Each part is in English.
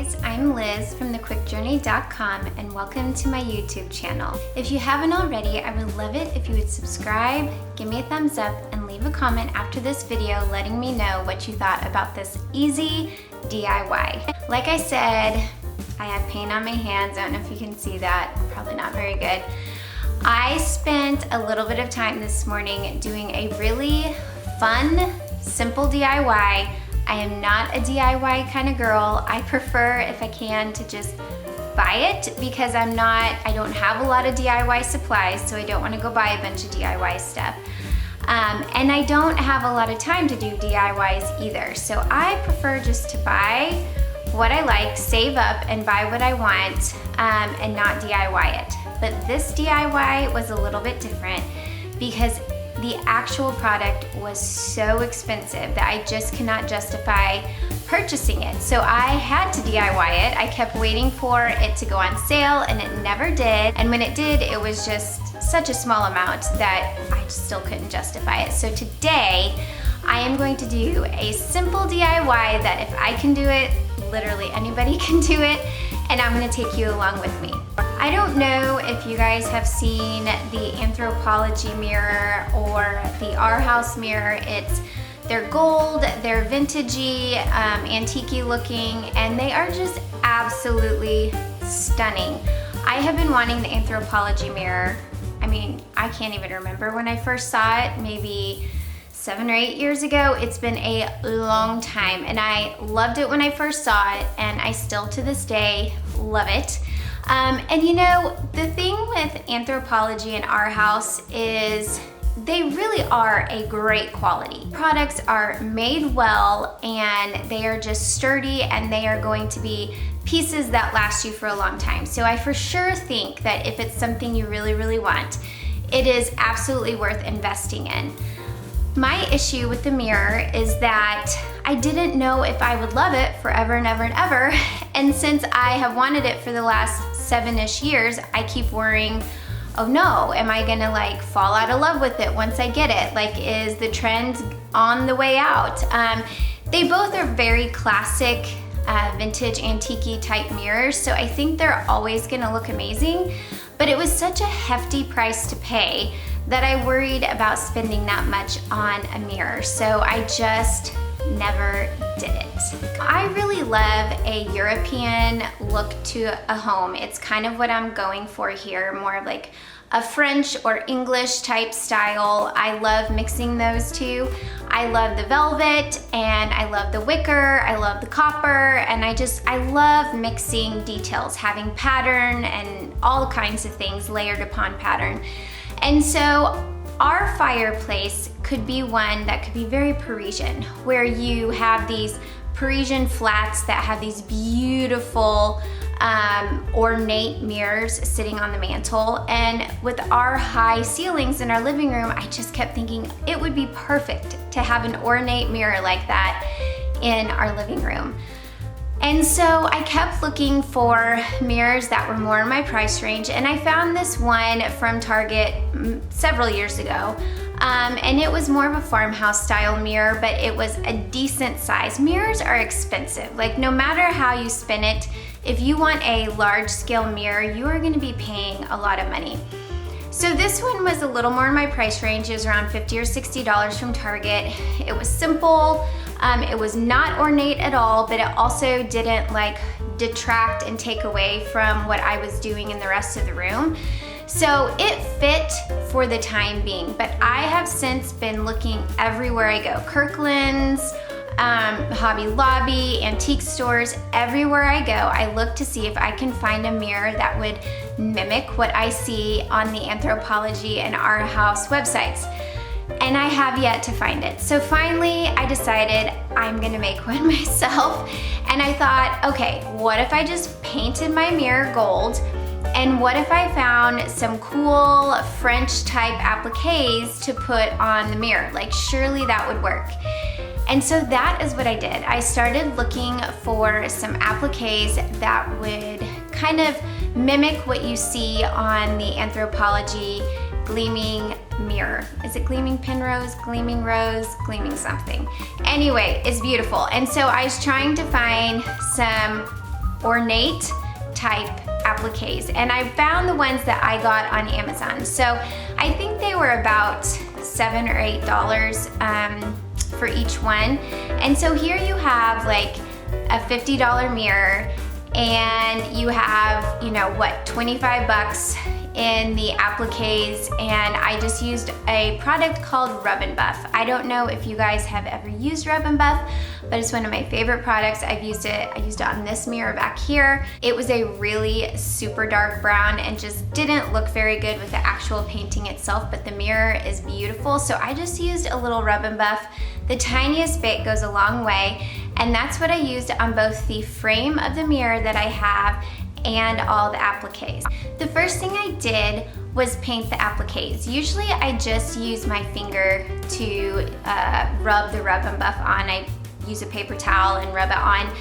guys, I'm Liz from thequickjourney.com and welcome to my YouTube channel. If you haven't already, I would love it if you would subscribe, give me a thumbs up, and leave a comment after this video letting me know what you thought about this easy DIY. Like I said, I have paint on my hands. I don't know if you can see that, probably not very good. I spent a little bit of time this morning doing a really fun, simple DIY. I am not a DIY kind of girl. I prefer, if I can, to just buy it because I don't have a lot of DIY supplies, so I don't want to go buy a bunch of DIY stuff. And I don't have a lot of time to do DIYs either, so I prefer just to buy what I like, save up, and buy what I want, and not DIY it. But this DIY was a little bit different because the actual product was so expensive that I just cannot justify purchasing it. So I had to DIY it. I kept waiting for it to go on sale and it never did. And when it did, it was just such a small amount that I still couldn't justify it. So today, I am going to do a simple DIY that if I can do it, literally anybody can do it, and I'm gonna take you along with me. I don't know if you guys have seen the Anthropology mirror or the Our House mirror. They're gold, they're vintagey, antique-y looking, and they are just absolutely stunning. I have been wanting the Anthropology mirror. I mean, I can't even remember when I first saw it, maybe 7 or 8 years ago. It's been a long time, and I loved it when I first saw it, and I still to this day love it. And you know, the thing with Anthropology and Our House is they really are a great quality. Products are made well, and they are just sturdy, and they are going to be pieces that last you for a long time. So I for sure think that if it's something you really, really want, it is absolutely worth investing in. My issue with the mirror is that I didn't know if I would love it forever and ever and ever. And since I have wanted it for the last 7-ish years, I keep worrying, oh no, am I gonna like fall out of love with it once I get it? Like, is the trend on the way out? They both are very classic, vintage, antique-y type mirrors, so I think they're always gonna look amazing, but it was such a hefty price to pay that I worried about spending that much on a mirror, so I just never did it. I really love a European look to a home. It's kind of what I'm going for here, more of like a French or English type style. I love mixing those two. I love the velvet, and I love the wicker, I love the copper, and I love mixing details, having pattern and all kinds of things layered upon pattern. And so our fireplace could be one that could be very Parisian, where you have these Parisian flats that have these beautiful ornate mirrors sitting on the mantle. And with our high ceilings in our living room, I just kept thinking it would be perfect to have an ornate mirror like that in our living room. And so I kept looking for mirrors that were more in my price range, and I found this one from Target several years ago. And it was more of a farmhouse style mirror, but it was a decent size. Mirrors are expensive. Like, no matter how you spin it, if you want a large scale mirror, you are gonna be paying a lot of money. So this one was a little more in my price range. It was around $50 or $60 from Target. It was simple. It was not ornate at all, but it also didn't like detract and take away from what I was doing in the rest of the room. So it fit for the time being, but I have since been looking everywhere I go. Kirkland's, Hobby Lobby, antique stores, everywhere I go, I look to see if I can find a mirror that would mimic what I see on the Anthropology and Our House websites. And I have yet to find it. So finally, I decided I'm gonna make one myself. And I thought, okay, what if I just painted my mirror gold? And what if I found some cool French type appliques to put on the mirror? Like, surely that would work. And so that is what I did. I started looking for some appliques that would kind of mimic what you see on the Anthropology Gleaming mirror. Is it Gleaming Primrose, Gleaming Rose, Gleaming something? Anyway, it's beautiful. And so I was trying to find some ornate type appliques, and I found the ones that I got on Amazon. So I think they were about $7 or $8 for each one. And so here you have like a $50 mirror, and you have, you know, what, 25 bucks in the appliques, and I just used a product called Rub and Buff. I don't know if you guys have ever used Rub and Buff, but it's one of my favorite products. I used it on this mirror back here. It was a really super dark brown and just didn't look very good with the actual painting itself, but the mirror is beautiful. So I just used a little Rub and Buff. The tiniest bit goes a long way, and that's what I used on both the frame of the mirror that I have and all the appliques. The first thing I did was paint the appliques. Usually I just use my finger to rub the Rub and Buff on. I use a paper towel and rub it on.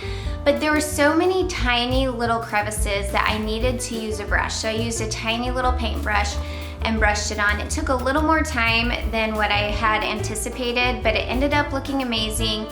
But there were so many tiny little crevices that I needed to use a brush. So I used a tiny little paintbrush and brushed it on. It took a little more time than what I had anticipated, but it ended up looking amazing.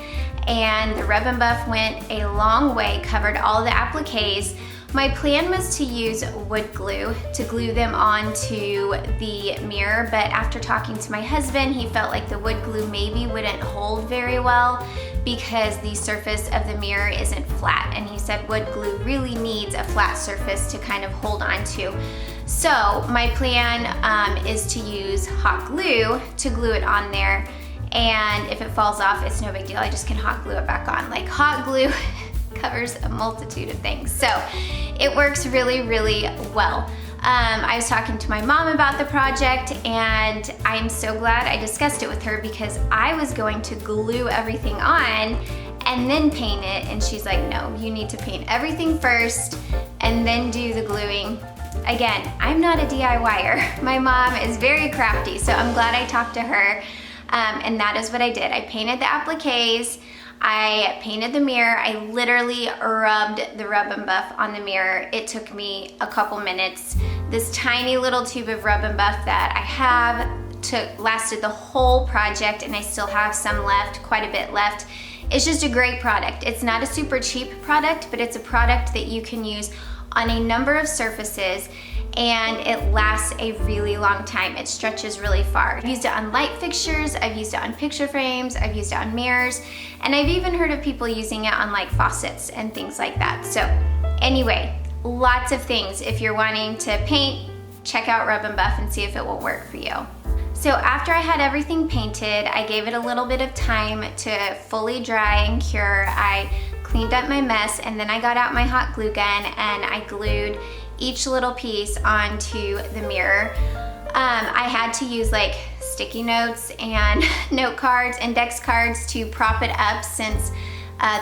And the Rub and Buff went a long way, covered all the appliques. My plan was to use wood glue to glue them onto the mirror, but after talking to my husband, he felt like the wood glue maybe wouldn't hold very well because the surface of the mirror isn't flat, and he said wood glue really needs a flat surface to kind of hold on to. So my plan is to use hot glue to glue it on there, and if it falls off, it's no big deal. I just can hot glue it back on. Like, hot glue covers a multitude of things. So it works really, really well. I was talking to my mom about the project, and I'm so glad I discussed it with her because I was going to glue everything on and then paint it, and she's like, no, you need to paint everything first and then do the gluing. Again, I'm not a DIYer. My mom is very crafty, so I'm glad I talked to her, and that is what I did. I painted the appliques, I painted the mirror. I literally rubbed the Rub and Buff on the mirror. It took me a couple minutes. This tiny little tube of Rub and Buff that I have lasted the whole project, and I still have some left, quite a bit left. It's just a great product. It's not a super cheap product, but it's a product that you can use on a number of surfaces, and it lasts a really long time. It stretches really far. I've used it on light fixtures, I've used it on picture frames, I've used it on mirrors, and I've even heard of people using it on like faucets and things like that. So anyway, lots of things. If you're wanting to paint, check out Rub and Buff and see if it will work for you. So after I had everything painted, I gave it a little bit of time to fully dry and cure. I cleaned up my mess, and then I got out my hot glue gun and I glued each little piece onto the mirror. I had to use like sticky notes and note cards, index cards to prop it up since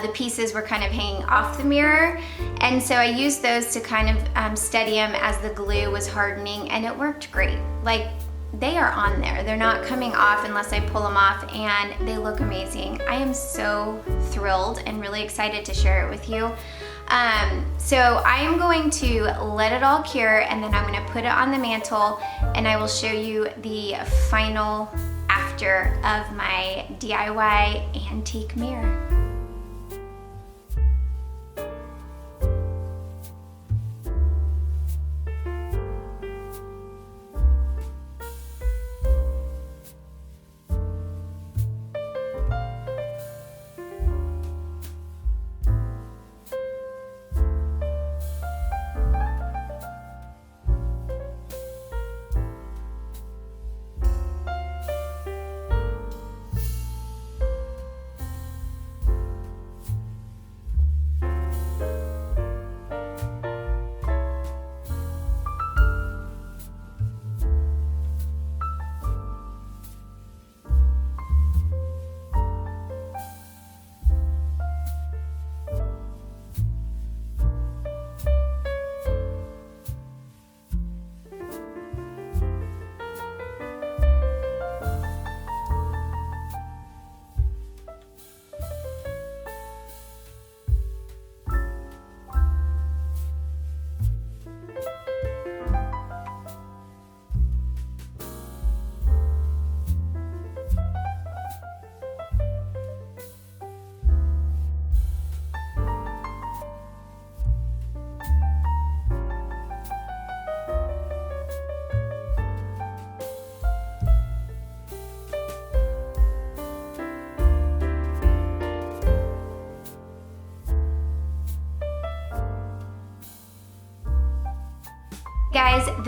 the pieces were kind of hanging off the mirror. And so I used those to kind of steady them as the glue was hardening, and it worked great. Like, they are on there. They're not coming off unless I pull them off, and they look amazing. I am so thrilled and really excited to share it with you. So I am going to let it all cure, and then I'm going to put it on the mantle, and I will show you the final after of my DIY antique mirror.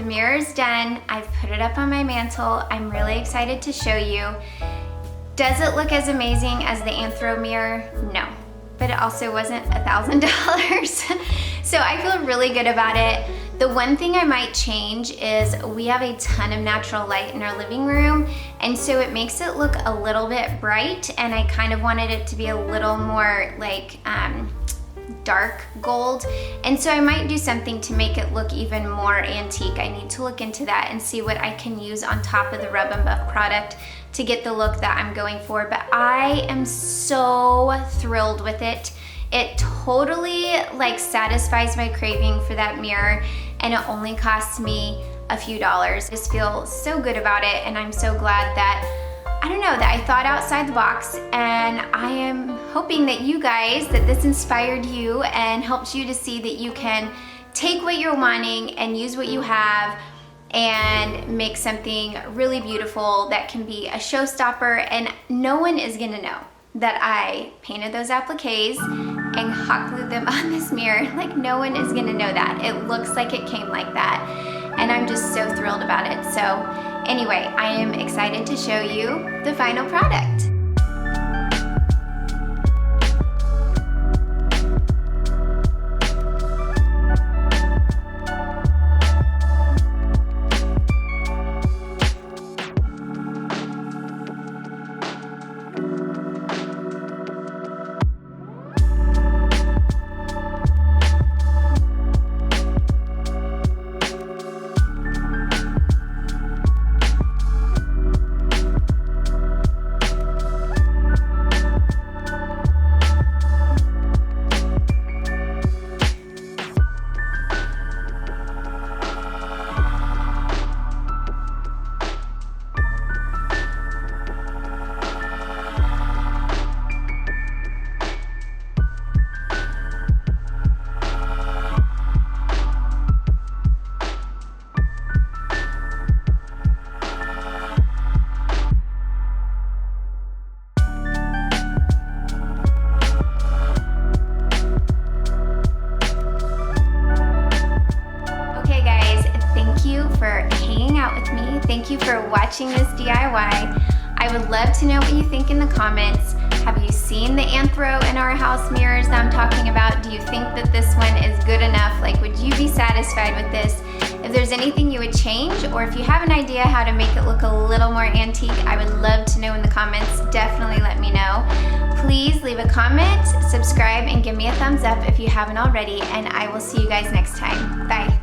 mirror is done. I've put it up on my mantle. I'm really excited to show you. Does it look as amazing as the Anthro mirror? No, but it also wasn't $1,000. So I feel really good about it. The one thing I might change is we have a ton of natural light in our living room, and so it makes it look a little bit bright, and I kind of wanted it to be a little more like dark gold, and so I might do something to make it look even more antique. I need to look into that and see what I can use on top of the Rub and Buff product to get the look that I'm going for, but I am so thrilled with it. It totally like satisfies my craving for that mirror, and it only costs me a few dollars. I just feel so good about it, and I'm so glad that I don't know, that I thought outside the box, and I am hoping that you guys, that this inspired you and helped you to see that you can take what you're wanting and use what you have and make something really beautiful that can be a showstopper, and no one is gonna know that I painted those appliques and hot glued them on this mirror. Like, no one is gonna know that. It looks like it came like that, and I'm just so thrilled about it. So anyway, I am excited to show you the final product. Thank you for watching this DIY. I would love to know what you think in the comments. Have you seen the Anthro in our house mirrors that I'm talking about? Do you think that this one is good enough? Like, would you be satisfied with this? If there's anything you would change, or if you have an idea how to make it look a little more antique, I would love to know in the comments. Definitely let me know. Please leave a comment, subscribe, and give me a thumbs up if you haven't already, and I will see you guys next time. Bye.